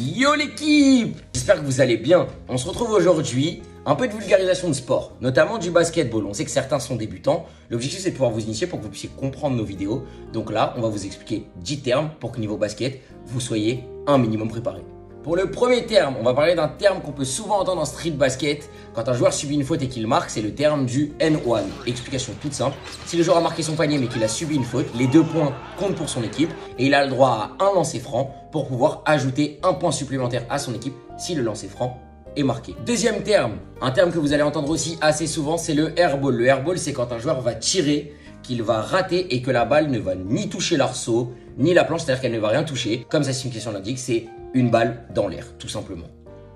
Yo l'équipe! J'espère que vous allez bien. On se retrouve aujourd'hui, un peu de vulgarisation de sport, notamment du basketball. On sait que certains sont débutants. L'objectif c'est de pouvoir vous initier pour que vous puissiez comprendre nos vidéos. Donc là, on va vous expliquer 10 termes pour que niveau basket, vous soyez un minimum préparé. Pour le premier terme, on va parler d'un terme qu'on peut souvent entendre en street basket. Quand un joueur subit une faute et qu'il marque, c'est le terme du N1. Explication toute simple. Si le joueur a marqué son panier mais qu'il a subi une faute, les 2 points comptent pour son équipe et il a le droit à un lancer franc pour pouvoir ajouter un point supplémentaire à son équipe si le lancer franc est marqué. Deuxième terme, un terme que vous allez entendre aussi assez souvent, c'est le airball. Le airball, c'est quand un joueur va tirer, qu'il va rater et que la balle ne va ni toucher l'arceau, ni la planche, c'est-à-dire qu'elle ne va rien toucher. Comme sa signification l'indique, c'est une balle dans l'air, tout simplement.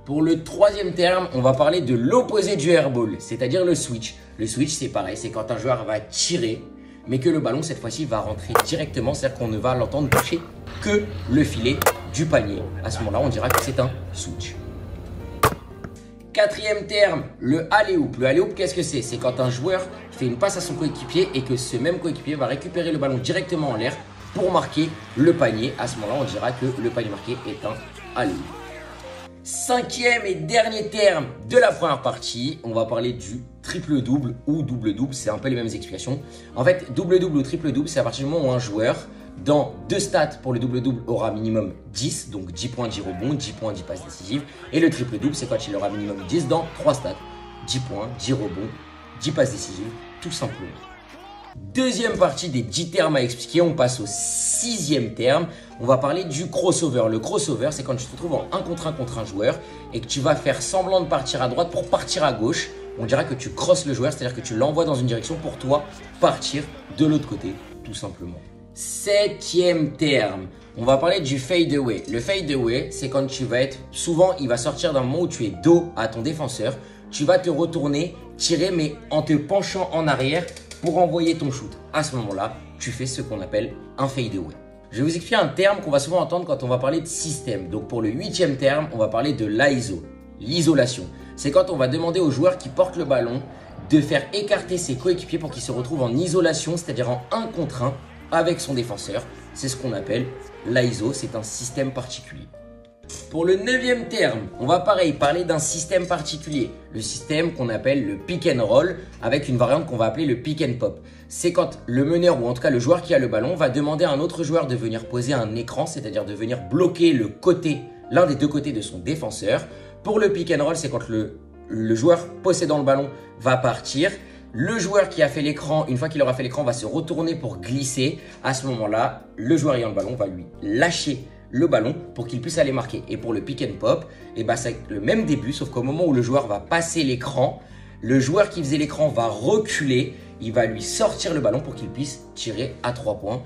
Pour le troisième terme, on va parler de l'opposé du airball, c'est-à-dire le switch. Le switch, c'est pareil, c'est quand un joueur va tirer, mais que le ballon, cette fois-ci, va rentrer directement, c'est-à-dire qu'on ne va l'entendre toucher que le filet du panier. À ce moment-là, on dira que c'est un switch. Quatrième terme, le alley-oop. Le alley-oop, qu'est-ce que c'est? C'est quand un joueur fait une passe à son coéquipier et que ce même coéquipier va récupérer le ballon directement en l'air pour marquer le panier. À ce moment-là, on dira que le panier marqué est un alley-oop. Cinquième et dernier terme de la première partie, on va parler du triple-double ou double-double. C'est un peu les mêmes explications. En fait, double-double ou triple-double, c'est à partir du moment où un joueur, dans 2 stats pour le double-double, aura minimum 10, donc 10 points, 10 rebonds, 10 points, 10 passes décisives. Et le triple-double, c'est quand il aura minimum 10 dans 3 stats, 10 points, 10 rebonds, 10 passes décisives, tout simplement. Deuxième partie des 10 termes à expliquer, on passe au 6e terme. On va parler du crossover. Le crossover, c'est quand tu te retrouves en 1 contre un joueur et que tu vas faire semblant de partir à droite pour partir à gauche. On dira que tu crosses le joueur, c'est-à-dire que tu l'envoies dans une direction pour toi partir de l'autre côté, tout simplement. 7e terme, on va parler du fade away. Le fade away, c'est quand tu vas être, souvent il va sortir d'un moment où tu es dos à ton défenseur. Tu vas te retourner, tirer mais en te penchant en arrière pour envoyer ton shoot. À ce moment-là, tu fais ce qu'on appelle un fade away. Je vais vous expliquer un terme qu'on va souvent entendre quand on va parler de système. Donc pour le 8e terme, on va parler de l'ISO, l'isolation. C'est quand on va demander au joueur qui porte le ballon de faire écarter ses coéquipiers pour qu'il se retrouve en isolation, c'est-à-dire en 1 contre 1 avec son défenseur. C'est ce qu'on appelle l'ISO, c'est un système particulier. Pour le 9e terme, on va pareil parler d'un système particulier, le système qu'on appelle le pick and roll avec une variante qu'on va appeler le pick and pop. C'est quand le meneur ou en tout cas le joueur qui a le ballon va demander à un autre joueur de venir poser un écran, c'est-à-dire de venir bloquer l'un des deux côtés de son défenseur. Pour le pick and roll, c'est quand le joueur possédant le ballon va partir. Le joueur qui a fait l'écran, une fois qu'il aura fait l'écran, va se retourner pour glisser. À ce moment-là, le joueur ayant le ballon va lui lâcher le ballon pour qu'il puisse aller marquer. Et pour le pick and pop, c'est le même début, sauf qu'au moment où le joueur va passer l'écran, le joueur qui faisait l'écran va reculer, il va lui sortir le ballon pour qu'il puisse tirer à 3 points.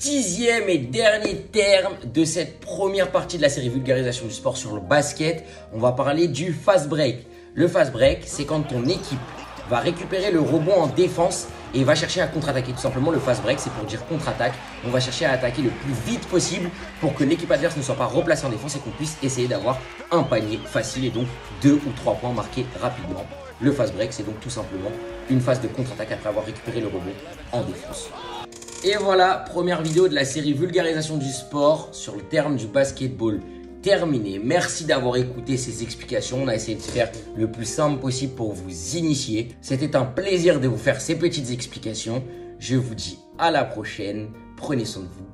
10e et dernier terme de cette première partie de la série vulgarisation du sport sur le basket, on va parler du fast break. Le fast break, c'est quand ton équipe va récupérer le rebond en défense et va chercher à contre-attaquer. Tout simplement, le fast break, c'est pour dire contre-attaque. On va chercher à attaquer le plus vite possible pour que l'équipe adverse ne soit pas replacée en défense et qu'on puisse essayer d'avoir un panier facile et donc 2 ou 3 points marqués rapidement. Le fast break, c'est donc tout simplement une phase de contre-attaque après avoir récupéré le rebond en défense. Et voilà, première vidéo de la série vulgarisation du sport sur le terme du basketball terminé. Merci d'avoir écouté ces explications. On a essayé de faire le plus simple possible pour vous initier. C'était un plaisir de vous faire ces petites explications. Je vous dis à la prochaine. Prenez soin de vous.